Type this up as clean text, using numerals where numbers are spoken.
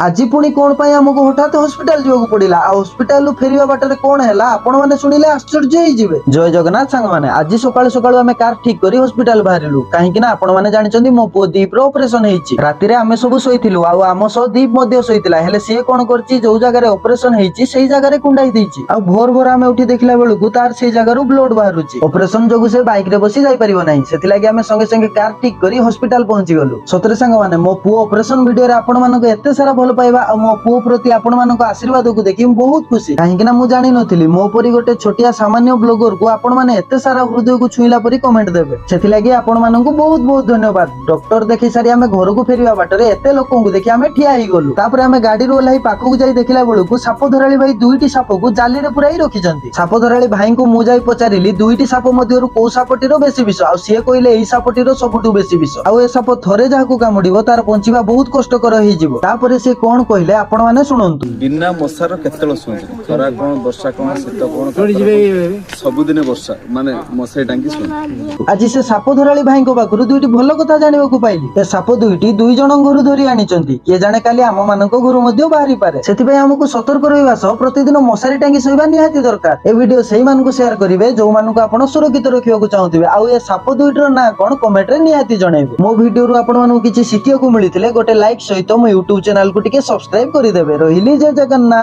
आज पुणी कौन पाई हमको हठात हॉस्पिटल जावाक पड़िला आ हॉस्पिटल फेरिया बाटर कौन है आपण मैंने शुणिले आश्चर्य होइजिबे। जय जगन्नाथ सांग माने आज सकाळु सकाळु आमे कार ठीक करी हॉस्पिटल बाहरिलु काहेकि ना आपण माने जानिचंदी मो पुओ दीप रो ऑपरेशन हेइची। राती रे आमे सब सोइथिलु आ आमो सो दीप मध्ये सोइतिला हेले से कोन करची जो जगह रे ऑपरेशन हेइची सेही जगह रे कुंडाई देइची आ भोर भोर आमे उठी देखिला बेलकु तार सेही जगह रु ब्लड बाहरुची। ऑपरेशन जोगु से बाइक रे बसी जाई परिबो नाही सेति लागि आमे संगे संगे कार ठीक करी हॉस्पिटल पहुंची गलु। सतरे सांग माने मो पुओ ऑपरेशन वीडियो रे आपण मानको एते सारा भल पाइबा आ मो पुओ प्रति आपण मानको आशीर्वाद को देखि बहुत खुशी काहेकि ना मु जानि नथिली मो परी गोटे छोटिया सामान्य ब्लॉगर को आपण माने एते सारा हृदय को छुईला परी कमेंट देबे सेति लागि आपण मानको बहुत बहुत धन्यवाद। डॉक्टर देखि सारी आमे घर को फेरिया बाटरे एते लोकन को देखि आमे ठिया ही गलु। तापर आमे गाडी रो ओलाई पाखो को जाई देखिला बेलकु साप धराली भाई दुईटी साप को जाली रे पुराई रखिचंती। साप धराली भाई को मु जाई पचारिली दुईटी साप मध्यरु को सापटी रो बेसी विष आ सिए कइले एई सापटी रो सबटु बेसी विष आ ए साप थरे जाहाकू कामुडिबो तार पहुंचीबा बहुत कष्टकर होई जिवो। तापर से कोन कहिले आपण माने सुनंतु बिना मशार केतल शुणु खरा कौन वर्षा कौन शीत कौन सबुदिन वर्षा माने मशाई टांगी शुणु। आज से साप धराली भाई को पाखरु दुईटी भल कथा जानिबा को पाइली। ए साप दुईटी दुई जण घर धरि आनिचंती के जाने काली आम मानको घर मध्ये बाहरी पारे सेति पय हमकु सतर्क रहिबा सह प्रतिदिन मशारी टांगी सोइबा निहाती दरकार। ए वीडियो सेही मानको शेयर करिवे जो मानको आपण सुरक्षित रखिबा को चाहुथिबे आ ए साप दुईटर ना कोन कमेंट रे निहाती जणेबे। मो वीडियो रु आपण मानको किछि सिखिया को मिलिथिले गोटे लाइक सहित मो YouTube चैनल को टिके सब्सक्राइब करि देबे। रहिली जय जगन्नाथ।